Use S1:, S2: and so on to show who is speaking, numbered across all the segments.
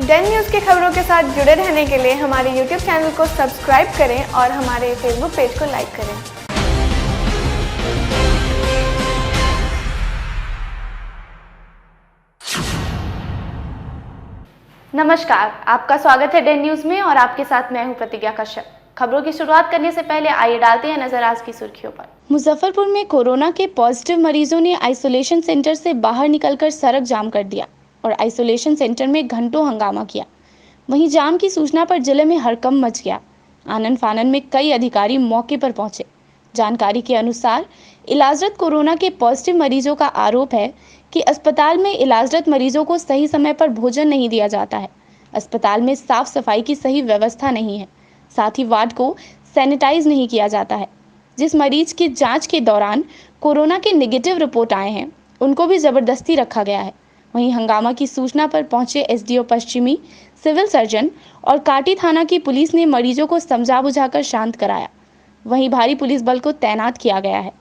S1: Dane news की खबरों के साथ जुड़े रहने के लिए हमारे YouTube चैनल को सब्सक्राइब करें और हमारे Facebook पेज को लाइक करें।
S2: नमस्कार, आपका स्वागत है डेन न्यूज़ में और आपके साथ मैं हूं प्रतिज्ञा कश्यप। खबरों की शुरुआत करने से पहले आइए डालते हैं नजर आज की सुर्खियों पर। मुजफ्फरपुर में कोरोना के पॉजिटिव मरीजों ने आइसोलेशन सेंटर से बाहर निकलकर सड़क जाम कर दिया और आइसोलेशन सेंटर में घंटों हंगामा किया। वहीं जाम की सूचना पर जिले में हड़कंप मच गया। आनन फानन में कई अधिकारी मौके पर पहुंचे। जानकारी के अनुसार इलाजरत कोरोना के पॉजिटिव मरीजों का आरोप है कि अस्पताल में इलाजरत मरीजों को सही समय पर भोजन नहीं दिया जाता है। अस्पताल में साफ सफाई की सही व्यवस्था नहीं है। साथ ही वार्ड को सैनिटाइज नहीं किया जाता है। जिस मरीज की जांच के दौरान कोरोना के नेगेटिव रिपोर्ट आए हैं, उनको भी जबरदस्ती रखा गया है। वहीं हंगामा की सूचना पर पहुंचे एसडीओ पश्चिमी, सिविल सर्जन और काटी थाना की पुलिस ने मरीजों को समझा बुझाकर शांत कराया। वहीं भारी पुलिस बल को तैनात किया गया है।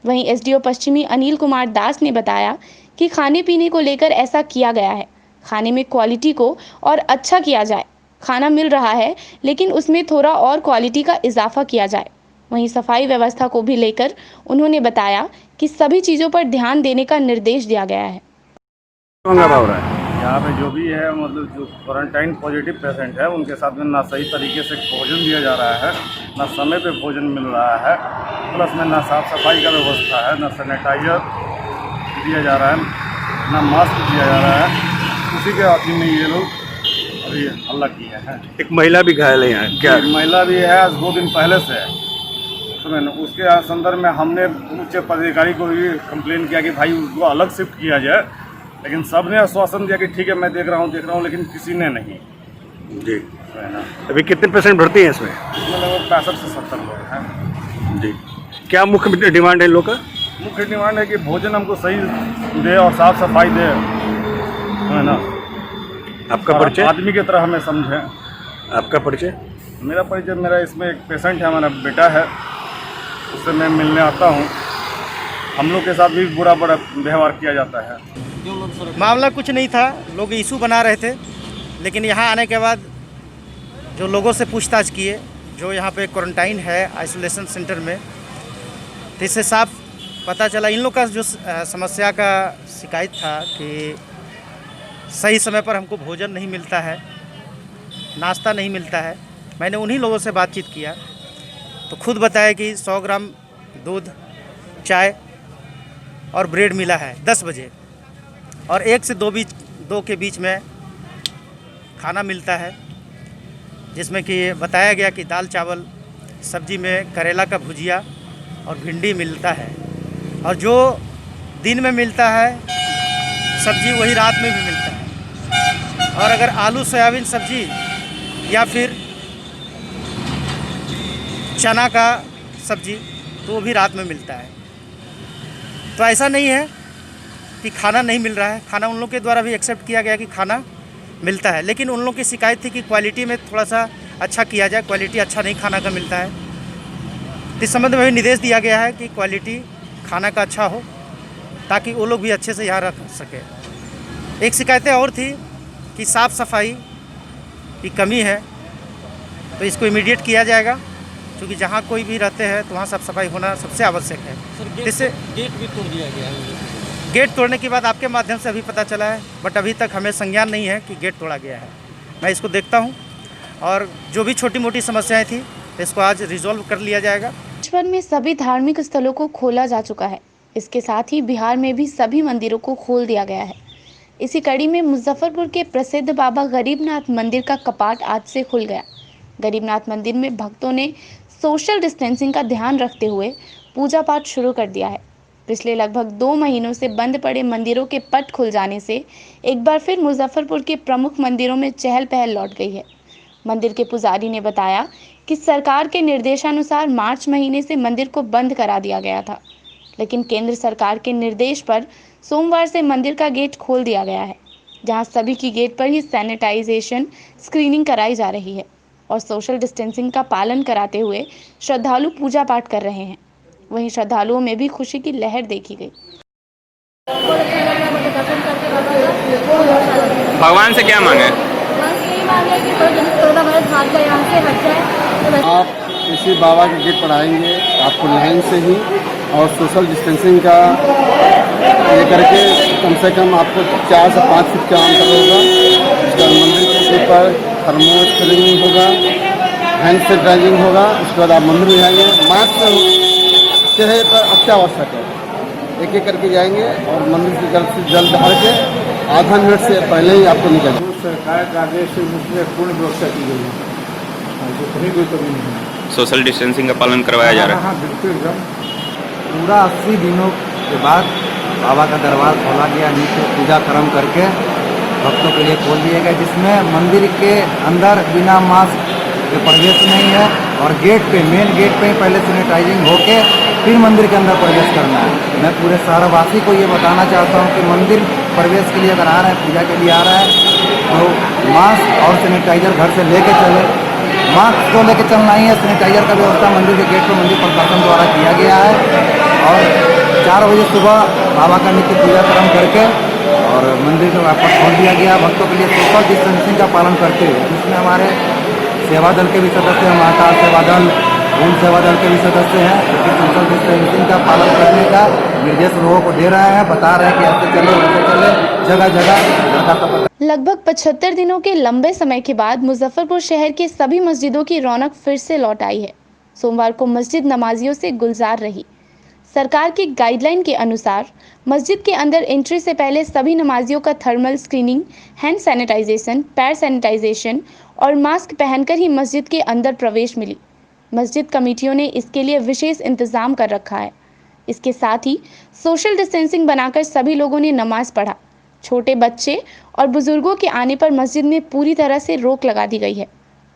S2: वहीं एसडीओ पश्चिमी अनिल कुमार दास ने बताया कि खाने पीने को लेकर ऐसा किया गया है। खाने में क्वालिटी को और अच्छा किया जाए। खाना मिल रहा है लेकिन उसमें थोड़ा और क्वालिटी का इजाफा किया जाए। वहीं सफाई व्यवस्था को भी लेकर उन्होंने बताया कि सभी चीज़ों पर ध्यान देने का निर्देश दिया गया है।
S3: यहाँ पे जो भी है, मतलब जो क्वारंटाइन पॉजिटिव पेशेंट है, उनके साथ में ना सही तरीके से भोजन दिया जा रहा है, ना समय पे भोजन मिल रहा है, प्लस में ना साफ सफाई का व्यवस्था है, ना सैनिटाइजर दिया जा रहा है, ना मास्क दिया जा रहा है। उसी के आखिर में ये लोग अभी हल्ला किए हैं।
S4: एक महिला भी घायल है यहाँ, क्या
S3: महिला भी है, आज 2 दिन पहले से है। तो उसके संदर्भ में हमने उच्च पदाधिकारी को भी कंप्लेन किया कि भाई उसको अलग शिफ्ट किया जाए, लेकिन सबने आश्वासन दिया कि ठीक है मैं देख रहा हूँ, लेकिन किसी ने नहीं।
S4: जी, अभी कितने पेशेंट भर्ती हैं इसमें?
S3: इसमें लगभग 65 से 70 लोग हैं।
S4: जी, क्या मुख्य डिमांड है इन लोग का?
S3: मुख्य डिमांड है कि भोजन हमको सही दे और साफ सफाई दे, है ना।
S4: आपका परिचय?
S3: आदमी की तरह हमें समझे।
S4: आपका परिचय?
S3: मेरा परिचय, मेरा इसमें एक पेशेंट है, हमारा बेटा है, उससे मैं मिलने आता हूँ। हम लोग के साथ भी बुरा व्यवहार किया जाता है।
S5: मामला कुछ नहीं था, लोग इशू बना रहे थे, लेकिन यहाँ आने के बाद जो लोगों से पूछताछ किए, जो यहाँ पे क्वारंटाइन है आइसोलेशन सेंटर में, तो इससे साफ पता चला इन लोग का जो समस्या का शिकायत था कि सही समय पर हमको भोजन नहीं मिलता है, नाश्ता नहीं मिलता है। मैंने उन्हीं लोगों से बातचीत किया तो खुद बताया कि 100 ग्राम दूध, चाय और ब्रेड मिला है 10 बजे और 1 से 2 के बीच में खाना मिलता है, जिसमें कि बताया गया कि दाल चावल, सब्जी में करेला का भुजिया और भिंडी मिलता है, और जो दिन में मिलता है सब्जी वही रात में भी मिलता है। और अगर आलू सोयाबीन सब्जी या फिर चना का सब्जी तो वो भी रात में मिलता है। तो ऐसा नहीं है कि खाना नहीं मिल रहा है, खाना उन लोग के द्वारा भी एक्सेप्ट किया गया कि खाना मिलता है, लेकिन उन लोग की शिकायत थी कि क्वालिटी में थोड़ा सा अच्छा किया जाए, क्वालिटी अच्छा नहीं खाना का मिलता है। इस संबंध में भी निर्देश दिया गया है कि क्वालिटी खाना का अच्छा हो ताकि वो लोग भी अच्छे से यहाँ रख सके। एक शिकायतें और थी कि साफ़ सफाई की कमी है, तो इसको इमीडिएट किया जाएगा, क्योंकि जहाँ कोई भी रहते हैं तो वहाँ साफ सफाई होना सबसे आवश्यक है। इससे
S6: गेट भी तोड़ दिया गया है।
S5: गेट तोड़ने की बात आपके माध्यम से अभी पता चला है, बट अभी तक हमें संज्ञान नहीं है कि गेट तोड़ा गया है। मैं इसको देखता हूँ और जो भी छोटी मोटी समस्याएं थी इसको आज रिजॉल्व कर लिया जाएगा।
S2: देश भर में सभी धार्मिक स्थलों को खोला जा चुका है। इसके साथ ही बिहार में भी सभी मंदिरों को खोल दिया गया है। इसी कड़ी में मुजफ्फरपुर के प्रसिद्ध बाबा गरीबनाथ मंदिर का कपाट आज से खुल गया। गरीबनाथ मंदिर में भक्तों ने सोशल डिस्टेंसिंग का ध्यान रखते हुए पूजा पाठ शुरू कर दिया है। पिछले लगभग 2 महीनों से बंद पड़े मंदिरों के पट खुल जाने से एक बार फिर मुजफ्फरपुर के प्रमुख मंदिरों में चहल पहल लौट गई है। मंदिर के पुजारी ने बताया कि सरकार के निर्देशानुसार मार्च महीने से मंदिर को बंद करा दिया गया था, लेकिन केंद्र सरकार के निर्देश पर सोमवार से मंदिर का गेट खोल दिया गया है, जहां सभी की गेट पर ही सैनिटाइजेशन स्क्रीनिंग कराई जा रही है और सोशल डिस्टेंसिंग का पालन कराते हुए श्रद्धालु पूजा पाठ कर रहे हैं। वहीं श्रद्धालुओं में भी खुशी की लहर देखी गई।
S7: भगवान से क्या मांगे? आ गया कि कोरोना वायरस भाग जाए, यहाँ से हट जाए।
S8: आप किसी बाबा के गेट पर आएंगे आपको लाइन से ही और सोशल डिस्टेंसिंग का ये करके कम से कम आपको 4 से 5 फीट का अंतर होगा। उसके बाद मंदिर के ऊपर थर्मोस क्लीनिंग होगा, हैंड सैनिटाइजिंग होगा। उसके बाद आप मंदिर में जाएंगे, मास्क चेहरे पर अत्यावश्यक है, एक एक करके जाएंगे और मंदिर से जल्द ढाल के आधा मिनट से पहले ही आपको निकल।
S9: सरकार का आदेश उसमें पूर्ण व्यवस्था की गई है, कहीं कोई कमी नहीं है।
S10: सोशल डिस्टेंसिंग का पालन करवाया जा रहा है।
S9: हाँ, बिल्कुल एकदम।
S11: पूरा 80 दिनों के बाद बाबा का दरबार खोला गया, नित्य पूजा कर्म करके भक्तों के लिए खोल दिया गया, जिसमें मंदिर के अंदर बिना मास्क के प्रवेश नहीं है और गेट पे, मेन गेट पे पहले सैनिटाइजिंग होके फिर मंदिर के अंदर प्रवेश करना है। मैं पूरे शहरवासी को ये बताना चाहता हूँ कि मंदिर प्रवेश के लिए अगर आ रहे हैं, पूजा के लिए आ रहा है, तो मास्क और सैनिटाइजर घर से लेके चले। मास्क तो लेके चलना ही है, सैनिटाइजर का व्यवस्था मंदिर के गेट पर मंदिर प्रशासन द्वारा किया गया है। और 4 बजे सुबह बाबा का नित्य पूजा कर्म करके और मंदिर को वापस खोल दिया गया भक्तों के लिए सोशल डिस्टेंसिंग का पालन करते हुए, जिसमें हमारे सेवा दल के भी सदस्य हैं, माता सेवा दल, उन सेवा दल के भी सदस्य हैं, जो सोशल डिस्टेंसिंग का पालन करने का निर्देश लोगों को दे रहे हैं, बता रहे हैं कि ऐसे चले वैसे चले, जगह जगह।
S2: लगभग 75 दिनों के लंबे समय के बाद मुजफ्फरपुर शहर के सभी मस्जिदों की रौनक फिर से लौट आई है। सोमवार को मस्जिद नमाजियों से गुलजार रही। सरकार की गाइडलाइन के अनुसार मस्जिद के अंदर एंट्री से पहले सभी नमाजियों का थर्मल स्क्रीनिंग, हैंड सैनिटाइजेशन, पैर सैनिटाइजेशन और मास्क पहनकर ही मस्जिद के अंदर प्रवेश मिली। मस्जिद कमेटियों ने इसके लिए विशेष इंतजाम कर रखा है। इसके साथ ही सोशल डिस्टेंसिंग बनाकर सभी लोगों ने नमाज पढ़ा। छोटे बच्चे और बुजुर्गों के आने पर मस्जिद में पूरी तरह से रोक लगा दी गई है।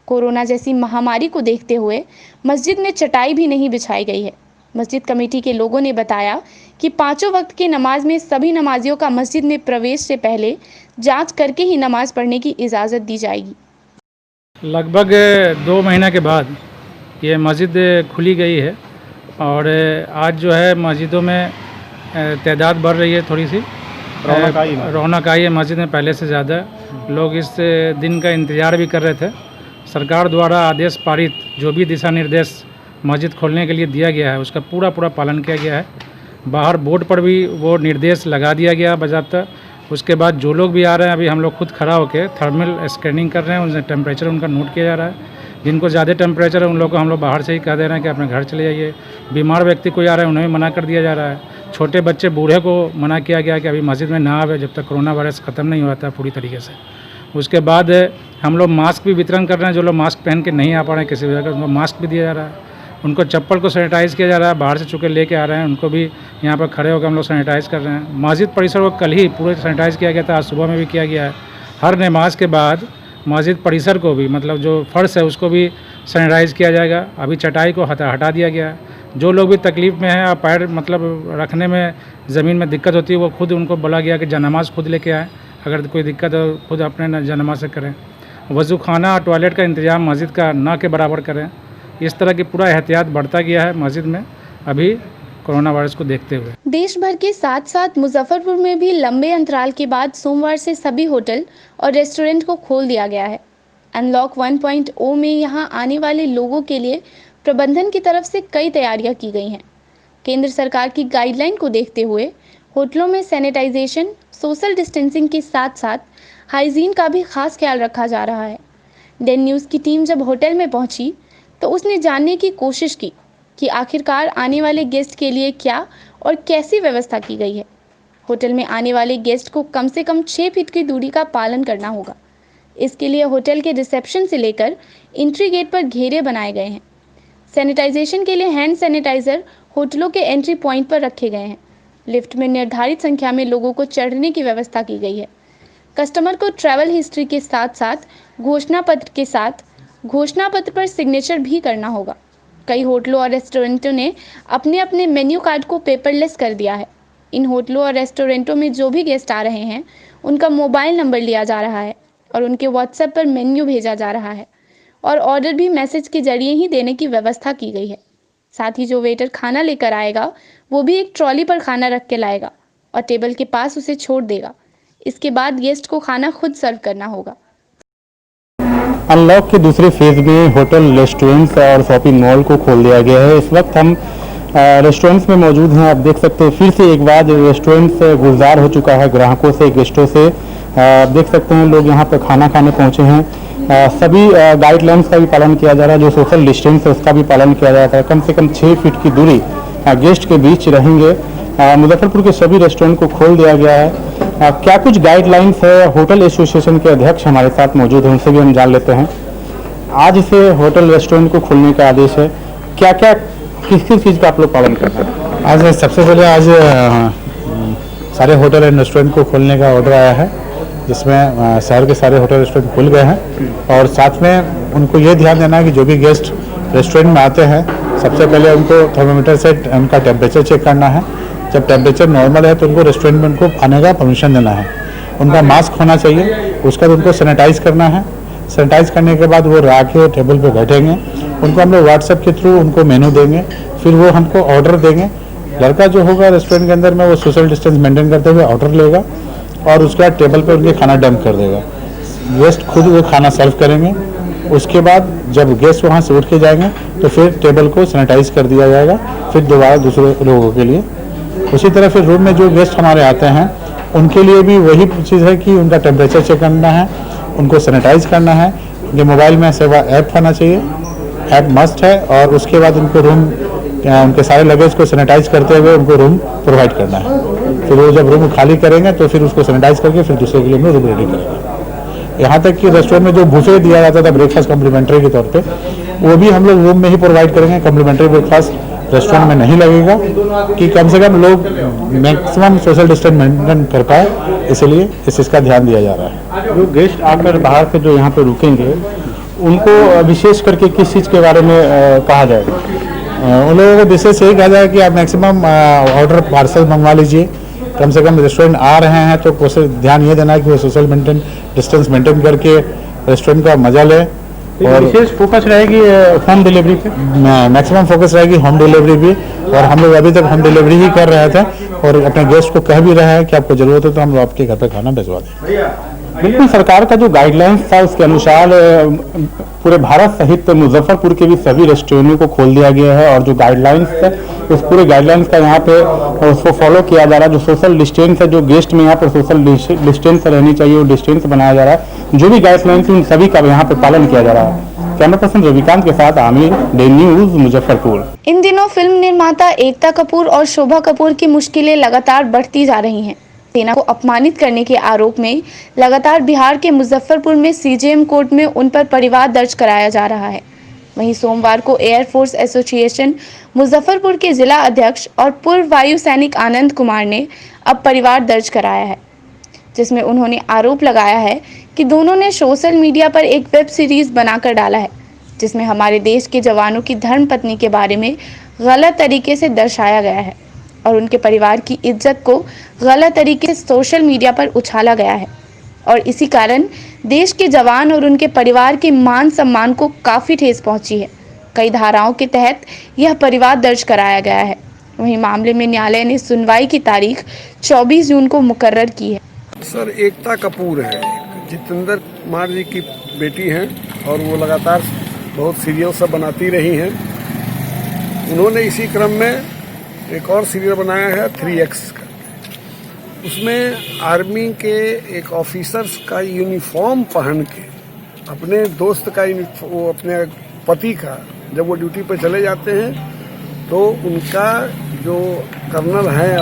S2: कोरोना जैसी महामारी को देखते हुए मस्जिद में चटाई भी नहीं बिछाई गई है। मस्जिद कमेटी के लोगों ने बताया कि 5 वक्त की नमाज में सभी नमाजियों का मस्जिद में प्रवेश से पहले जांच करके ही नमाज पढ़ने की इजाज़त दी जाएगी।
S12: लगभग 2 महीना के बाद ये मस्जिद खुली गई है और आज जो है मस्जिदों में तादाद बढ़ रही है, थोड़ी सी रौनक आई है मस्जिद में पहले से ज़्यादा। लोग इस दिन का इंतज़ार भी कर रहे थे। सरकार द्वारा आदेश पारित जो भी दिशा निर्देश मस्जिद खोलने के लिए दिया गया है, उसका पूरा पालन किया गया है। बाहर बोर्ड पर भी वो निर्देश लगा दिया गया बाज़ाब्ता। उसके बाद जो लोग भी आ रहे हैं, अभी हम लोग खुद खड़ा होकर थर्मल स्कैनिंग कर रहे हैं, उनसे टेम्परेचर उनका नोट किया जा रहा है। जिनको ज़्यादा टेम्परेचर है उन लोगों को हम लोग बाहर से ही कह दे रहे हैं कि अपने घर चले जाइए। बीमार व्यक्ति कोई आ रहा है उन्हें भी मना कर दिया जा रहा है। छोटे बच्चे बूढ़े को मना किया गया कि अभी मस्जिद में ना आवे जब तक कोरोना वायरस ख़त्म नहीं हुआ था पूरी तरीके से। उसके बाद हम लोग मास्क भी वितरण कर रहे हैं। जो लोग मास्क पहन के नहीं आ पा रहे हैं किसी वजह का, उनको मास्क भी दिया जा रहा है। उनको चप्पल को सैनिटाइज़ किया जा रहा है, बाहर से चुके लेके आ रहे हैं, उनको भी यहाँ पर खड़े होकर हम लोग सैनिटाइज़ कर रहे हैं। मस्जिद परिसर को कल ही पूरे सैनिटाइज़ किया गया था, आज सुबह में भी किया गया है। हर नमाज के बाद मस्जिद परिसर को भी, मतलब जो फर्श है उसको भी सैनिटाइज़ किया जाएगा। अभी चटाई को हटा दिया गया है। जो लोग भी तकलीफ़ में हैं, पैर मतलब रखने में ज़मीन में दिक्कत होती है, वो खुद उनको बोला गया कि जनमाज खुद लेके आएँ। अगर कोई दिक्कत हो खुद अपने जनमाज से करें। वज़ू खाना और टॉयलेट का इंतज़ाम मस्जिद का ना के बराबर करें। इस तरह की पूरा एहतियात बढ़ता गया है मस्जिद में अभी कोरोना वायरस को देखते हुए।
S2: देश भर के साथ साथ मुजफ्फरपुर में भी लंबे अंतराल के बाद सोमवार से सभी होटल और रेस्टोरेंट को खोल दिया गया है। अनलॉक 1.0 में यहां आने वाले लोगों के लिए प्रबंधन की तरफ से कई तैयारियां की गई हैं। केंद्र सरकार की गाइडलाइन को देखते हुए होटलों में सैनिटाइजेशन, सोशल डिस्टेंसिंग के साथ साथ हाइजीन का भी खास ख्याल रखा जा रहा है। डेन न्यूज़ की टीम जब होटल में पहुंची तो उसने जानने की कोशिश की कि आखिरकार आने वाले गेस्ट के लिए क्या और कैसी व्यवस्था की गई है। होटल में आने वाले गेस्ट को कम से कम 6 फीट की दूरी का पालन करना होगा। इसके लिए होटल के रिसेप्शन से लेकर एंट्री गेट पर घेरे बनाए गए हैं। सैनिटाइजेशन के लिए हैंड सैनिटाइजर होटलों के एंट्री पॉइंट पर रखे गए हैं। लिफ्ट में निर्धारित संख्या में लोगों को चढ़ने की व्यवस्था की गई है। कस्टमर को ट्रैवल हिस्ट्री के साथ साथ घोषणा पत्र पर सिग्नेचर भी करना होगा। कई होटलों और रेस्टोरेंटों ने अपने अपने मेन्यू कार्ड को पेपरलेस कर दिया है। इन होटलों और रेस्टोरेंटों में जो भी गेस्ट आ रहे हैं उनका मोबाइल नंबर लिया जा रहा है और उनके व्हाट्सएप पर मेन्यू भेजा जा रहा है और ऑर्डर भी मैसेज के जरिए ही देने की व्यवस्था की गई है। साथ ही जो वेटर खाना लेकर आएगा वो भी एक ट्रॉली पर खाना रख के लाएगा और टेबल के पास उसे छोड़ देगा। इसके बाद गेस्ट को खाना खुद सर्व करना होगा।
S12: अनलॉक के दूसरे फेज में होटल, रेस्टोरेंट्स और शॉपिंग मॉल को खोल दिया गया है। इस वक्त हम रेस्टोरेंट्स में मौजूद हैं। आप देख सकते हैं फिर से एक बार रेस्टोरेंट्स गुलजार हो चुका है ग्राहकों से, गेस्टों से। देख सकते हैं लोग यहाँ पर खाना खाने पहुँचे हैं। सभी गाइडलाइंस का भी पालन किया जा रहा है, जो सोशल डिस्टेंस है उसका भी पालन किया जा रहा है। कम से कम 6 फीट की दूरी गेस्ट के बीच रहेंगे। मुजफ्फरपुर के सभी रेस्टोरेंट को खोल दिया गया है। क्या कुछ गाइडलाइंस है, होटल एसोसिएशन के अध्यक्ष हमारे साथ मौजूद हैं, उनसे भी हम जान लेते हैं। आज से होटल रेस्टोरेंट को खोलने का आदेश है, क्या क्या किस किस चीज़ का आप लोग पालन कर रहे हैं?
S9: आज सबसे पहले सारे होटल एंड रेस्टोरेंट को खोलने का ऑर्डर आया है, जिसमें शहर के सारे होटल रेस्टोरेंट खुल गए हैं। और साथ में उनको ये ध्यान देना है कि जो भी गेस्ट रेस्टोरेंट में आते हैं, सबसे पहले उनको थर्मोमीटर से उनका टेम्परेचर चेक करना है। जब टेम्परेचर नॉर्मल है तो उनको रेस्टोरेंट में उनको आने का परमिशन देना है। उनका मास्क होना चाहिए। उसके बाद उनको सैनिटाइज करना है। सैनिटाइज करने के बाद वो राके टेबल पे बैठेंगे। उनको हम लोग व्हाट्सएप के थ्रू उनको मेनू देंगे, फिर वो हमको ऑर्डर देंगे। लड़का जो होगा रेस्टोरेंट के अंदर में वो सोशल डिस्टेंस मेंटेन करते हुए ऑर्डर लेगा और उसके बाद टेबल पे उनके खाना डंप कर देगा। गेस्ट खुद वो खाना सर्व करेंगे। उसके बाद जब गेस्ट वहाँ से उठ के जाएंगे तो फिर टेबल को सैनिटाइज कर दिया जाएगा, फिर दोबारा दूसरे लोगों के लिए। उसी तरह फिर रूम में जो गेस्ट हमारे आते हैं उनके लिए भी वही चीज़ है कि उनका टेम्परेचर चेक करना है, उनको सैनिटाइज करना है। उनके मोबाइल में सेवा ऐप होना चाहिए, ऐप मस्ट है। और उसके बाद उनको रूम, उनके सारे लगेज को सैनिटाइज करते हुए उनको रूम प्रोवाइड करना है। फिर वो जब रूम खाली करेंगे तो फिर उसको सैनिटाइज करके फिर दूसरे के लिए हम रूम रेडी करेंगे। यहाँ तक कि रेस्टोरेंट में जो बुफे दिया जाता था ब्रेकफास्ट कम्प्लीमेंट्री के तौर पे, वो भी हम लोग रूम में ही प्रोवाइड करेंगे। कम्प्लीमेंट्री ब्रेकफास्ट रेस्टोरेंट में नहीं लगेगा, कि कम से कम लोग मैक्सिमम सोशल डिस्टेंस मेंटेन कर पाए, इसलिए इस चीज़ का ध्यान दिया जा रहा है। जो गेस्ट आकर बाहर से जो यहाँ पे रुकेंगे उनको विशेष करके किस चीज़ के बारे में कहा जाए? उन लोगों को विशेष यही कहा जाए कि आप मैक्सिमम ऑर्डर पार्सल मंगवा लीजिए। कम से कम रेस्टोरेंट आ रहे हैं तो कोशिश ध्यान ये देना है कि वो सोशल डिस्टेंस मेंटेन करके रेस्टोरेंट का मजा लें। और विशेष फोकस रहेगी होम डिलीवरी पे, मैक्सिमम फोकस रहेगी होम डिलीवरी भी। और हम लोग अभी तक होम डिलीवरी ही कर रहे थे और अपने गेस्ट को कह भी रहे हैं कि आपको ज़रूरत है तो हम लोग आपके घर पे खाना भिजवा दें। बिल्कुल, सरकार का जो गाइडलाइंस था उसके अनुसार पूरे भारत सहित मुजफ्फरपुर के भी सभी रेस्टोरेंटों को खोल दिया गया है। और जो गाइडलाइंस है उस पूरे गाइडलाइंस का यहाँ पे उसको फॉलो किया जा रहा है। जो सोशल डिस्टेंस है, जो गेस्ट में यहाँ पर सोशल डिस्टेंस रहनी चाहिए वो डिस्टेंस बनाया जा रहा है। जो भी गाइडलाइंस उन सभी का यहाँ पे पालन किया जा रहा है। कैमरा पर्सन रविकांत के साथ आमिर, डे न्यूज, मुजफ्फरपुर।
S2: इन दिनों फिल्म निर्माता एकता कपूर और शोभा कपूर की मुश्किलें लगातार बढ़ती जा रही हैं। सेना को अपमानित करने के आरोप में लगातार बिहार के मुजफ्फरपुर में सीजेएम कोर्ट में उन पर परिवार दर्ज कराया जा रहा है। वहीं सोमवार को एयरफोर्स एसोसिएशन मुजफ्फरपुर के जिला अध्यक्ष और पूर्व वायु सैनिक आनंद कुमार ने अब परिवार दर्ज कराया है, जिसमें उन्होंने आरोप लगाया है कि दोनों ने सोशल मीडिया पर एक वेब सीरीज बनाकर डाला है, जिसमें हमारे देश के जवानों की धर्मपत्नी के बारे में गलत तरीके से दर्शाया गया है और उनके परिवार की इज्जत को गलत तरीके से सोशल मीडिया पर उछाला गया है। और इसी कारण देश के जवान और उनके परिवार के मान सम्मान को काफ़ी ठेस पहुंची है। कई धाराओं के तहत यह परिवार दर्ज कराया गया है। वहीं मामले में न्यायालय ने सुनवाई की तारीख 24 जून को मुकर्रर की है।
S13: सर, एकता कपूर है, जितेंद्र कुमार जी की बेटी हैं और वो लगातार बहुत सीरियल सब बनाती रही हैं। उन्होंने इसी क्रम में एक और सीरियल बनाया है 3X का। उसमें आर्मी के एक ऑफिसर्स का यूनिफॉर्म पहन के अपने दोस्त का वो अपने पति का, जब वो ड्यूटी पर चले जाते हैं तो उनका जो कर्नल है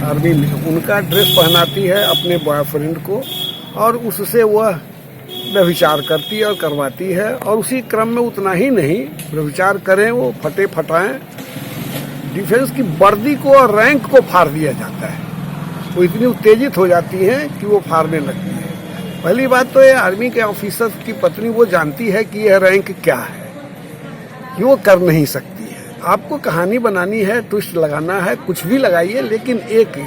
S13: आर्मी में, उनका ड्रेस पहनाती है अपने बॉयफ्रेंड को और उससे वह व्यभिचार करती है और करवाती है। और उसी क्रम में उतना ही नहीं, व्यभिचार करें वो फटे फटाएं, डिफेंस की वर्दी को और रैंक को फाड़ दिया जाता है। वो इतनी उत्तेजित हो जाती हैं कि वो फाड़ने लगती है। पहली बात तो ये आर्मी के ऑफिसर की पत्नी वो जानती है कि यह रैंक क्या है, कि वो कर नहीं सकती है। आपको कहानी बनानी है, ट्विस्ट लगाना है, कुछ भी लगाइए, लेकिन एक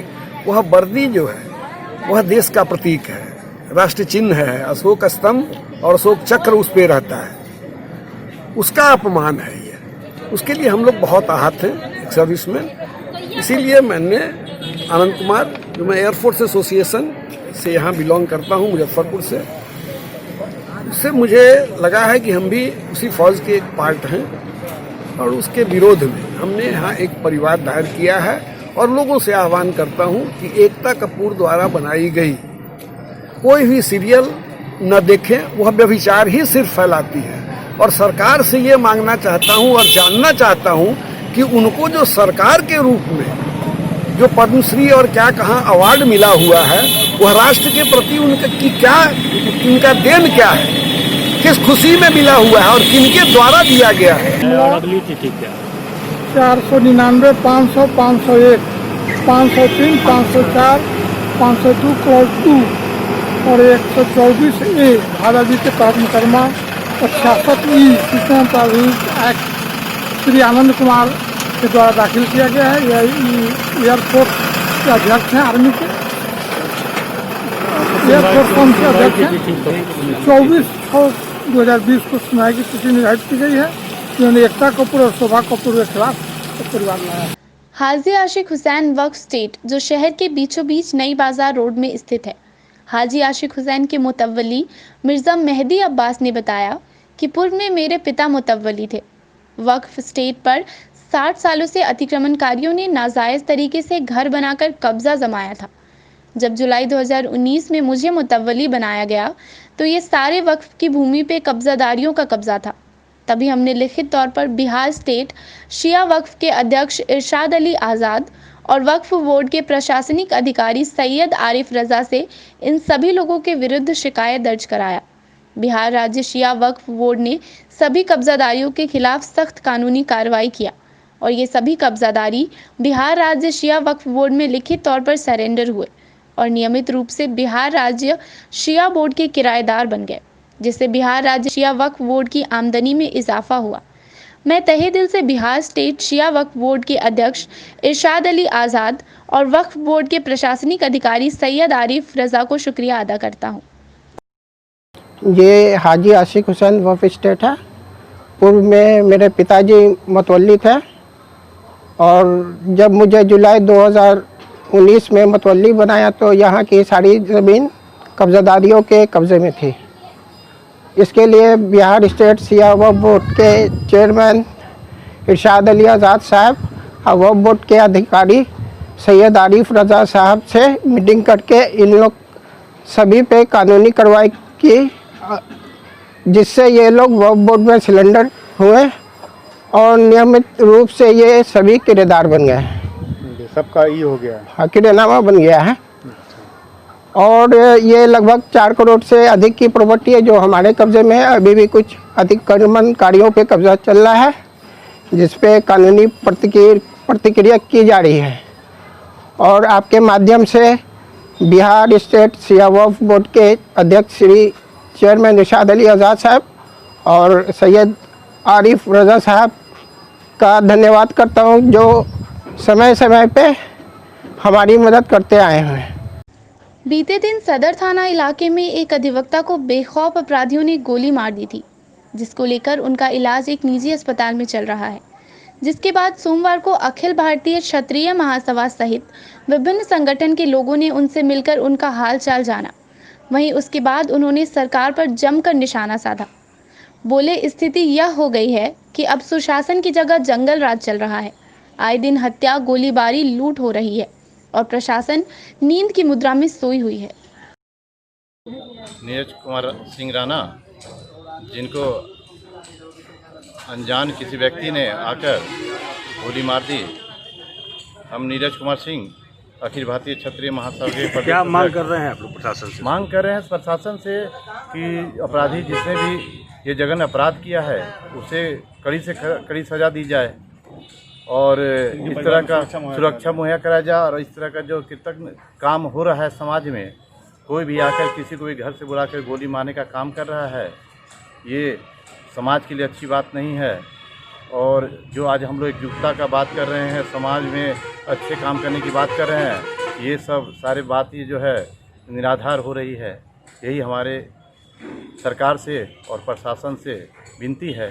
S13: वह वर्दी जो है वह देश का प्रतीक है, राष्ट्र चिन्ह है, अशोक स्तंभ और अशोक चक्र उस पे रहता है, उसका अपमान है ये। उसके लिए हम लोग बहुत आहत हैं सर्विस में। इसीलिए मैंने आनंद कुमार, जो मैं एयरफोर्स एसोसिएशन से यहाँ बिलोंग करता हूँ मुजफ्फरपुर से, उससे मुझे लगा है कि हम भी उसी फौज के एक पार्ट हैं और उसके विरोध में हमने यहाँ एक परिवार दायर किया है और लोगों से आह्वान करता हूँ कि एकता कपूर द्वारा बनाई गई कोई भी सीरियल न देखें, वह व्यभिचार ही सिर्फ फैलाती है। और सरकार से ये मांगना चाहता हूँ और जानना चाहता हूँ कि उनको जो सरकार के रूप में जो पद्मश्री और क्या कहाँ अवार्ड मिला हुआ है, वह राष्ट्र के प्रति उनका देन क्या है, किस खुशी में मिला हुआ है और किनके द्वारा दिया गया है।
S12: अगली तिथि क्या?
S14: 499, 500, 501, 503, 504, 502 क्लॉज 2 और 124 ए धारा बी के तहत मुकदमा 66 सूचना प्राधिकरण एक्ट श्री आनंद कुमार के द्वारा दाखिल किया गया है। यह एयरफोर्स के अध्यक्ष हैं, आर्मी के एयरफोर्स फर्म के अध्यक्ष हैं। 24/6/2020 को सुनवाई की तिथि निर्धारित की गई है। उन्होंने एकता कपूर और शोभा कपूर के खिलाफ परिवार लाया।
S2: हाजी आशिक हुसैन वक्फ स्टेट जो शहर के बीचों बीच नई बाजार रोड में स्थित है। हाजी आशिक हुसैन के मुतव्वली मिर्ज़ा मेहदी अब्बास ने बताया कि पूर्व में मेरे पिता मुतव्वली थे। वक्फ स्टेट पर 60 सालों से अतिक्रमणकारियों ने नाजायज़ तरीके से घर बनाकर कब्जा जमाया था। जब जुलाई 2019 में मुझे मुतव्वली बनाया गया तो ये सारे वक्फ की भूमि पे कब्जादारियों का कब्जा था। तभी हमने लिखित तौर पर बिहार स्टेट शिया वक्फ के अध्यक्ष इरशाद अली आज़ाद और वक्फ बोर्ड के प्रशासनिक अधिकारी सैयद आरिफ रज़ा से इन सभी लोगों के विरुद्ध शिकायत दर्ज कराया। बिहार राज्य शिया वक्फ बोर्ड ने सभी कब्जादारियों के खिलाफ सख्त कानूनी कार्रवाई किया और ये सभी कब्जादारी बिहार राज्य शिया वक्फ बोर्ड में लिखित तौर पर सरेंडर हुए और नियमित रूप से बिहार राज्य शिया बोर्ड के किराएदार बन गए, जिससे बिहार राज्य शिया वक्फ बोर्ड की आमदनी में इजाफा हुआ। मैं तहे दिल से बिहार स्टेट शिया वक्फ बोर्ड के अध्यक्ष इरशाद अली आज़ाद और वक्फ बोर्ड के प्रशासनिक अधिकारी सैयद आरिफ रज़ा को शुक्रिया अदा करता हूँ।
S14: ये हाजी आशिक हुसैन वक्फ स्टेट है। पूर्व में मेरे पिताजी मतवली थे और जब मुझे जुलाई 2019 में मतवली बनाया तो यहाँ की सारी ज़मीन कब्जादारियों के कब्ज़े में थी। इसके लिए बिहार स्टेट शिया वक्फ बोर्ड के चेयरमैन इरशाद अली आज़ाद साहब और वक्फ बोर्ड के अधिकारी सैयद आरिफ रज़ा साहब से मीटिंग करके इन लोग सभी पे कानूनी कार्रवाई की, जिससे ये लोग वक्फ बोर्ड में सिलेंडर हुए और नियमित रूप से ये सभी किराएदार बन गए।
S9: सबका ये हो गया,
S14: हाँ, किराएनामा बन गया है। और ये लगभग 4 करोड़ से अधिक की प्रॉपर्टी है जो हमारे कब्जे में है। अभी भी कुछ अतिक्रमणकारियों पे कब्जा चल रहा है, जिस पे कानूनी प्रतिक्रिया की जा रही है। और आपके माध्यम से बिहार स्टेट शिया वक्फ बोर्ड के अध्यक्ष श्री चेयरमैन इरशाद अली आज़ाद साहब और सैयद आरिफ रज़ा साहब का धन्यवाद करता हूँ, जो समय समय पे हमारी मदद करते आए हैं।
S2: बीते दिन सदर थाना इलाके में एक अधिवक्ता को बेखौफ अपराधियों ने गोली मार दी थी, जिसको लेकर उनका इलाज एक निजी अस्पताल में चल रहा है। जिसके बाद सोमवार को अखिल भारतीय क्षत्रिय महासभा सहित विभिन्न संगठन के लोगों ने उनसे मिलकर उनका हाल चाल जाना। वहीं उसके बाद उन्होंने सरकार पर जमकर निशाना साधा। बोले, स्थिति यह हो गई है कि अब सुशासन की जगह जंगल राज चल रहा है। आए दिन हत्या, गोलीबारी, लूट हो रही है और प्रशासन नींद की मुद्रा में सोई हुई है।
S3: नीरज कुमार सिंह राणा, जिनको अनजान किसी व्यक्ति ने आकर गोली मार दी। हम नीरज कुमार सिंह अखिल भारतीय क्षत्रिय महासभा के
S4: क्या मांग कर रहे हैं आप लोग प्रशासन से?
S3: मांग कर रहे हैं प्रशासन से कि अपराधी जिसने भी ये जघन्य अपराध किया है उसे कड़ी से कड़ी सजा दी जाए और इस तरह का सुरक्षा मुहैया कराया जाए। और इस तरह का जो कृतज्ञ काम हो रहा है समाज में, कोई भी आकर किसी को भी घर से बुलाकर गोली मारने का काम कर रहा है, ये समाज के लिए अच्छी बात नहीं है। और जो आज हम लोग एकजुटता का बात कर रहे हैं, समाज में अच्छे काम करने की बात कर रहे हैं, ये सब सारे बात ये जो है निराधार हो रही है। यही हमारे सरकार से और प्रशासन से विनती है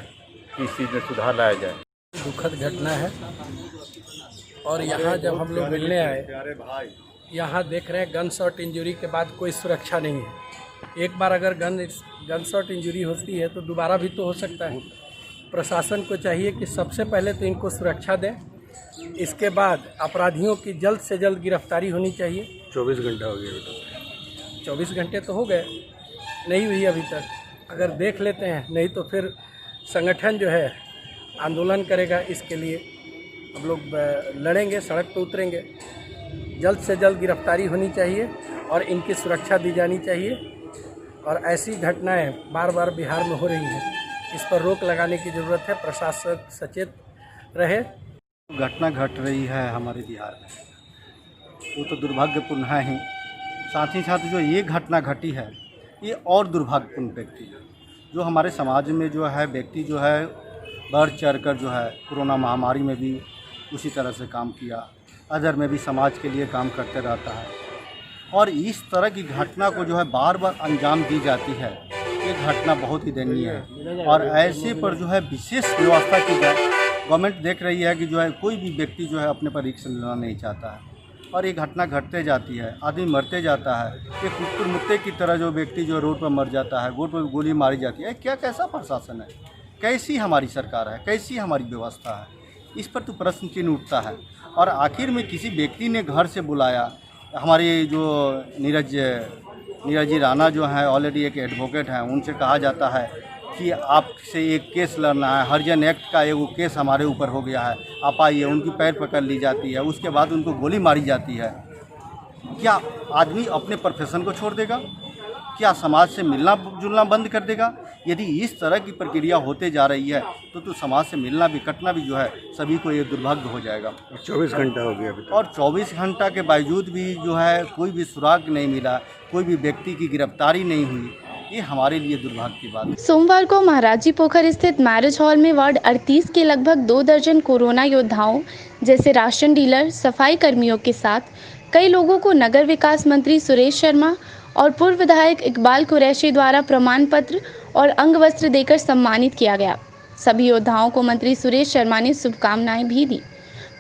S3: कि इस चीज़ में सुधार लाया जाए।
S6: दुखद घटना है और यहाँ जब हम लोग मिलने आए यहाँ देख रहे हैं गन शॉट इंजरी के बाद कोई सुरक्षा नहीं है। एक बार अगर गन शॉट इंजरी होती है तो दोबारा भी तो हो सकता है। प्रशासन को चाहिए कि सबसे पहले तो इनको सुरक्षा दें, इसके बाद अपराधियों की जल्द से जल्द गिरफ्तारी होनी चाहिए।
S4: 24 घंटा हो गया अभी तक।
S6: 24 घंटे तो हो गए, नहीं हुई अभी तक। अगर देख लेते हैं, नहीं तो फिर संगठन जो है आंदोलन करेगा। इसके लिए हम लोग लड़ेंगे, सड़क पर उतरेंगे। जल्द से जल्द गिरफ्तारी होनी चाहिए और इनकी सुरक्षा दी जानी चाहिए। और ऐसी घटनाएं बार बार बिहार में हो रही हैं, इस पर रोक लगाने की ज़रूरत है। प्रशासन सचेत रहे।
S5: घटना घट रही है हमारे बिहार में, वो तो दुर्भाग्यपूर्ण है ही। साथ ही साथ जो ये घटना घटी है, ये और दुर्भाग्यपूर्ण व्यक्ति है। जो हमारे समाज में जो है व्यक्ति जो है बढ़ चढ़ कर जो है कोरोना महामारी में भी उसी तरह से काम किया, अदर में भी समाज के लिए काम करते रहता है। और इस तरह की घटना को जो है बार बार अंजाम दी जाती है, ये घटना बहुत ही दयनीय है। और ऐसे पर जो है विशेष व्यवस्था की जाए। गवर्नमेंट देख रही है कि जो है कोई भी व्यक्ति जो है अपने पर रिस्क लेना नहीं चाहता है, और ये घटना घटते जाती है, आदमी मरते जाता है। ये कुत्ते मुत्ते की तरह जो व्यक्ति जो रोड पर मर जाता है, रोड पर गोली मारी जाती है। क्या कैसा प्रशासन है, कैसी हमारी सरकार है, कैसी हमारी व्यवस्था है, इस पर तो प्रश्न चिन्ह उठता है। और आखिर में किसी व्यक्ति ने घर से बुलाया, हमारे जो नीरज जी राणा जो है ऑलरेडी एक एडवोकेट हैं, उनसे कहा जाता है कि आपसे एक केस लड़ना है, हरिजन एक्ट का एगो केस हमारे ऊपर हो गया है, आप आइए। उनकी पैर पकड़ ली जाती है, उसके बाद उनको गोली मारी जाती है। क्या आदमी अपने प्रोफेशन को छोड़ देगा? क्या समाज से मिलना जुलना बंद कर देगा? यदि इस तरह की प्रक्रिया होते जा रही है तो समाज से मिलना भी कटना भी जो है सभी को ये दुर्भाग्य हो जाएगा।
S4: 24 घंटा हो गया अभी तक।
S5: और 24 घंटा के बावजूद भी जो है कोई भी सुराग नहीं मिला, कोई भी व्यक्ति की गिरफ्तारी नहीं हुई। ये हमारे लिए दुर्भाग्य की बात है।
S2: सोमवार को महाराजी पोखर स्थित मैरिज हॉल में वार्ड 38 के लगभग 2 दर्जन कोरोना योद्धाओं जैसे राशन डीलर, सफाई कर्मियों के साथ कई लोगों को नगर विकास मंत्री सुरेश शर्मा और पूर्व विधायक इकबाल कुरैशी द्वारा प्रमाण पत्र और अंग वस्त्र देकर सम्मानित किया गया। सभी योद्धाओं को मंत्री सुरेश शर्मा ने शुभकामनाएं भी दी।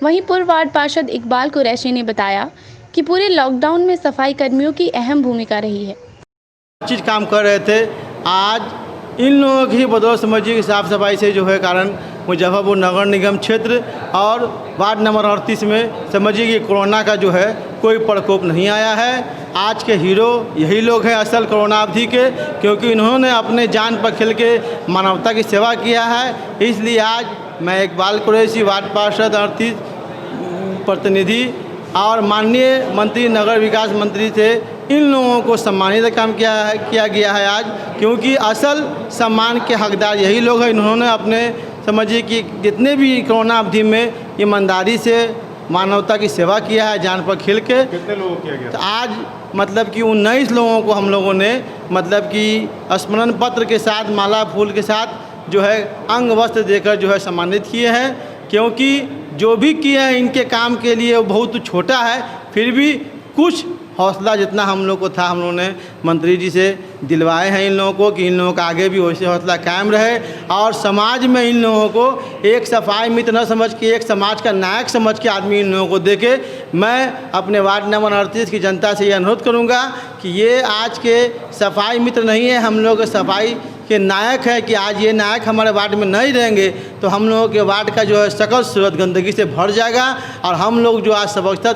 S2: वहीं पूर्व वार्ड पार्षद इकबाल कुरैशी ने बताया कि पूरे लॉकडाउन में सफाई कर्मियों की अहम भूमिका रही है।
S6: चीज़ काम कर रहे थे, आज इन लोगों की बदौलत समझिए कि साफ़ सफाई से जो है कारण मुजफ्फरपुर नगर निगम क्षेत्र और वार्ड नंबर 38 में समझिए कि कोरोना का जो है कोई प्रकोप नहीं आया है। आज के हीरो यही लोग हैं असल कोरोना अवधि के, क्योंकि इन्होंने अपने जान पर खेल के मानवता की सेवा किया है। इसलिए आज मैं इकबाल कुरैशी वार्ड पार्षद 38 प्रतिनिधि और माननीय मंत्री नगर विकास मंत्री से इन लोगों को सम्मानित काम किया गया है आज, क्योंकि असल सम्मान के हकदार यही लोग हैं। इन्होंने अपने समझिए कि जितने भी कोरोना अवधि में ईमानदारी से मानवता की सेवा किया है, जान पर खेल के।
S4: कितने लोगों को किया गया?
S6: तो आज मतलब कि 19 लोगों को हम लोगों ने मतलब कि स्मरण पत्र के साथ, माला फूल के साथ जो है अंग वस्त्र देकर जो है सम्मानित किए हैं। क्योंकि जो भी किए हैं इनके काम के लिए वो बहुत छोटा है, फिर भी कुछ हौसला जितना हम लोग को था, हम लोगों ने मंत्री जी से दिलवाए हैं इन लोगों को कि इन लोगों का आगे भी वैसे हौसला कायम रहे और समाज में इन लोगों को एक सफाई मित्र न समझ के एक समाज का नायक समझ के आदमी इन लोगों को देखे। मैं अपने वार्ड नंबर 38 की जनता से ये अनुरोध करूँगा कि ये आज के सफाई मित्र नहीं है, हम लोग सफाई के नायक है कि आज ये नायक हमारे वार्ड में नहीं रहेंगे तो हम लोगों के वार्ड का जो है सकल सूरत गंदगी से भर जाएगा। और हम लोग जो आज स्वच्छता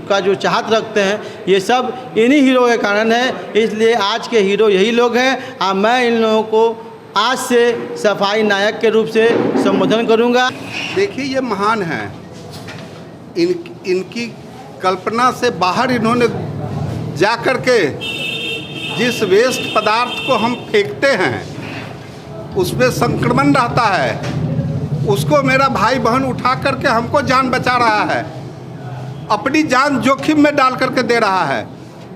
S6: का जो चाहत रखते हैं ये सब इन्हीं हीरो के कारण है। इसलिए आज के हीरो यही लोग हैं और मैं इन लोगों को आज से सफाई नायक के रूप से संबोधन करूंगा।
S8: देखिए ये महान हैं, इनकी कल्पना से बाहर इन्होंने जा कर के जिस वेस्ट पदार्थ को हम फेंकते हैं उसमें संक्रमण रहता है, उसको मेरा भाई बहन उठा करके हमको जान बचा रहा है, अपनी जान जोखिम में डाल करके दे रहा है।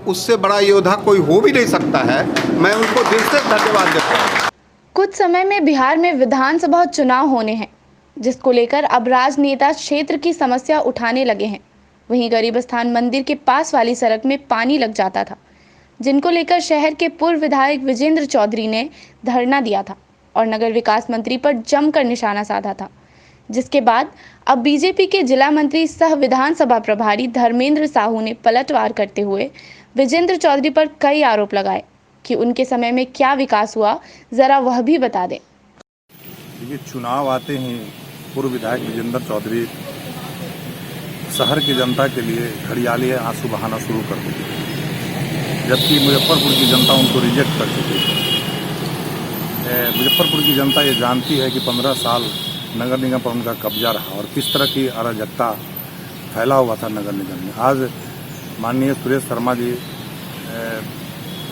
S8: उससे बड़ा योद्धा कोई हो भी नहीं सकता है। मैं उनको दिल से धन्यवाद देता हूँ।
S2: कुछ समय में बिहार में विधानसभा चुनाव होने हैं, जिसको लेकर अब राजनेता क्षेत्र की समस्या उठाने लगे हैं। वहीं गरीब स्थान मंदिर के पास वाली सड़क में पानी लग जाता था, जिनको लेकर शहर के पूर्व विधायक विजेंद्र चौधरी ने धरना दिया था और नगर विकास मंत्री पर जमकर निशाना साधा था, जिसके बाद अब बीजेपी के जिला मंत्री सह विधानसभा प्रभारी धर्मेंद्र साहू ने पलटवार करते हुए विजेंद्र चौधरी पर कई आरोप लगाए कि उनके समय में क्या विकास हुआ, जरा वह भी बता दें।
S3: ये चुनाव आते ही पूर्व विधायक विजेंद्र चौधरी शहर की जनता के लिए घड़ियाली आंसू बहाना शुरू कर दी, जबकि मुजफ्फरपुर की जनता उनको रिजेक्ट कर चुकी है। मुजफ्फरपुर की जनता ये जानती है कि 15 साल नगर निगम पर उनका कब्जा रहा और किस तरह की अराजकता फैला हुआ था नगर निगम में। आज माननीय सुरेश शर्मा जी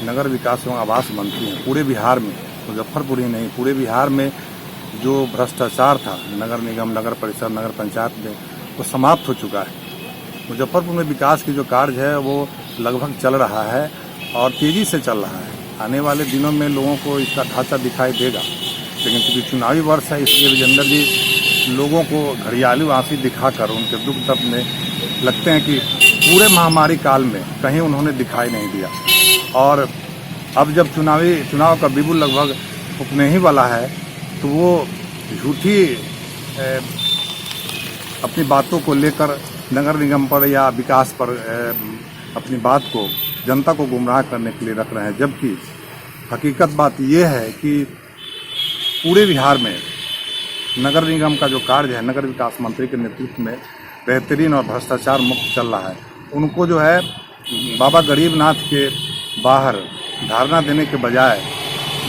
S3: नगर विकास एवं आवास मंत्री हैं। पूरे बिहार में, मुजफ्फरपुर ही नहीं पूरे बिहार में जो भ्रष्टाचार था नगर निगम, नगर परिषद, नगर पंचायत में, वो समाप्त हो चुका है। मुजफ्फरपुर में विकास की जो कार्य है वो लगभग चल रहा है और तेज़ी से चल रहा है। आने वाले दिनों में लोगों को इसका ढांचा दिखाई देगा, लेकिन क्योंकि चुनावी वर्ष है इसलिए विजेंद्र जी लोगों को घड़ियाली आंसू दिखाकर उनके दुख दर्द में लगते हैं कि पूरे महामारी काल में कहीं उन्होंने दिखाई नहीं दिया। और अब जब चुनाव का बिगुल लगभग उठने ही वाला है तो वो झूठी अपनी बातों को लेकर नगर निगम पर या विकास पर अपनी बात को जनता को गुमराह करने के लिए रख रहे हैं। जबकि हकीकत बात यह है कि पूरे बिहार में नगर निगम का जो कार्य है नगर विकास मंत्री के नेतृत्व में बेहतरीन और भ्रष्टाचार मुक्त चल रहा है। उनको जो है बाबा गरीबनाथ के बाहर धारणा देने के बजाय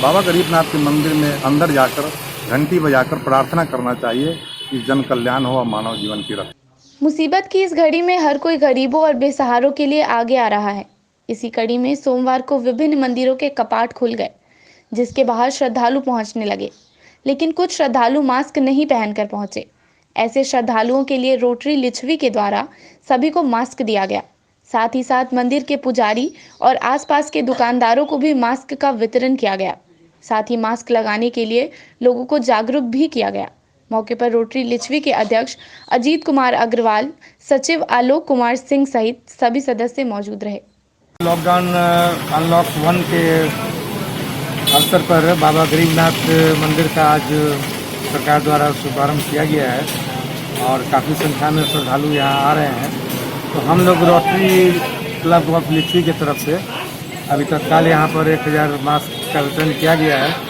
S3: बाबा गरीबनाथ के मंदिर में अंदर जाकर घंटी बजाकर प्रार्थना करना चाहिए कि जन कल्याण हो और मानव जीवन की रक्षा।
S2: मुसीबत की इस घड़ी में हर कोई गरीबों और बेसहारों के लिए आगे आ रहा है। इसी कड़ी में सोमवार को विभिन्न मंदिरों के कपाट खुल गए, जिसके बाहर श्रद्धालु पहुंचने लगे, लेकिन कुछ श्रद्धालु मास्क नहीं पहनकर पहुंचे। ऐसे श्रद्धालुओं के लिए रोटरी लिच्छवी के द्वारा सभी को मास्क दिया गया। साथ ही साथ मंदिर के पुजारी और आसपास के दुकानदारों को भी मास्क का वितरण किया गया। साथ ही मास्क लगाने के लिए लोगों को जागरूक भी किया गया। मौके पर रोटरी लिच्छवी के अध्यक्ष अजीत कुमार अग्रवाल, सचिव आलोक कुमार सिंह सहित सभी सदस्य मौजूद रहे।
S5: लॉकडाउन अनलॉक 1 के अवसर पर बाबा गरीबनाथ मंदिर का आज सरकार द्वारा शुभारंभ किया गया है और काफ़ी संख्या में श्रद्धालु यहाँ आ रहे हैं। तो हम लोग रोटरी क्लब ऑफ लिच्छवी की तरफ से अभी तत्काल यहाँ पर 1000 मास्क का वितरण किया गया है।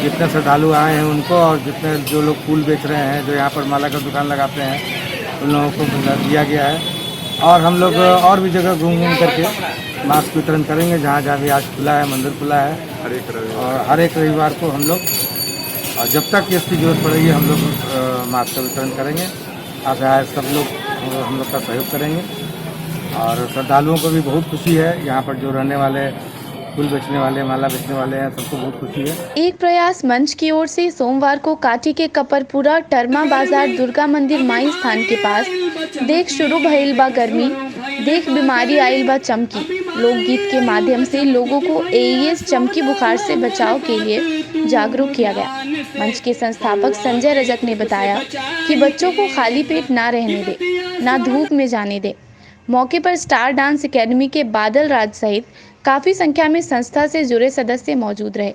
S5: जितने श्रद्धालु आए हैं उनको और जितने जो लोग फूल बेच रहे हैं, जो यहाँ पर माला का दुकान लगाते हैं, उन लोगों को दिया गया है। और हम लोग और भी जगह घूम करके मास्क वितरण करेंगे जहाँ जहाँ भी आज खुला है, मंदिर खुला है और हर एक रविवार को हम लोग, और जब तक इसकी जरूरत पड़ेगी हम लोग मास्क का वितरण करेंगे। आप सब लोग हम लोग का सहयोग करेंगे और श्रद्धालुओं को भी बहुत खुशी है। यहाँ पर जो रहने वाले फूल बेचने वाले, माला बेचने वाले हैं, सबको बहुत खुशी है।
S2: एक प्रयास मंच की ओर से सोमवार को काटी के कपरपुरा टर्मा बाजार दुर्गा मंदिर माई स्थान के पास देख शुरू भइल बा गर्मी, देख बीमारी आइल बा चमकी लोकगीत के माध्यम से लोगों को एईएस चमकी बुखार से बचाव के लिए जागरूक किया गया। मंच के संस्थापक संजय रजक ने बताया कि बच्चों को खाली पेट ना रहने दे, ना धूप में जाने दे। मौके पर स्टार डांस एकेडमी के बादल राज सहित काफी संख्या में संस्था से जुड़े सदस्य मौजूद रहे।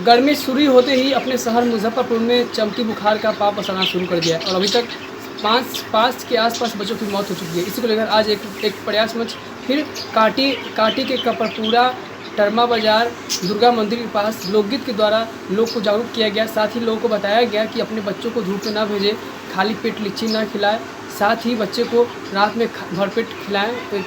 S15: गर्मी शुरू होते ही अपने शहर मुजफ्फरपुर में चमकी बुखार का पाप पसरना शुरू कर दिया है और अभी तक पाँच के आसपास बच्चों की मौत हो चुकी है। इसी को लेकर आज एक प्रयास मंच फिर काटी के कपरपुरा टर्मा बाजार दुर्गा मंदिर के पास लोकगीत के द्वारा लोग को जागरूक किया गया। साथ ही लोगों को बताया गया कि अपने बच्चों को धूप में ना भेजें, खाली पेट लीची ना खिलाएं, साथ ही बच्चे को रात में भरपेट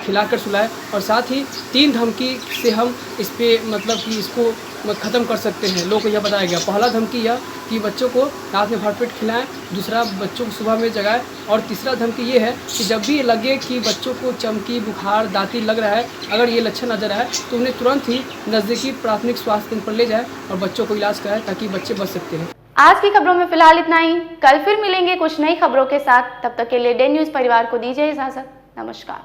S15: खिलाकर सुलाएं और साथ ही 3 धमकी से हम इस पे मतलब कि इसको ख़त्म कर सकते हैं। लोगों को यह बताया गया। पहला धमकी यह कि बच्चों को रात में भरपेट खिलाएं, दूसरा बच्चों को सुबह में जगाएं और तीसरा धमकी ये है कि जब भी लगे कि बच्चों को चमकी बुखार दांती लग रहा है, अगर ये लक्षण नजर आए तो उन्हें तुरंत ही नज़दीकी प्राथमिक स्वास्थ्य केंद्र पर ले जाए और बच्चों को इलाज कराएं ताकि बच्चे बच सकते हैं।
S2: आज की खबरों में फिलहाल इतना ही। कल फिर मिलेंगे कुछ नई खबरों के साथ। तब तक के लिए डे न्यूज़ परिवार को दीजिए इजाजत। नमस्कार।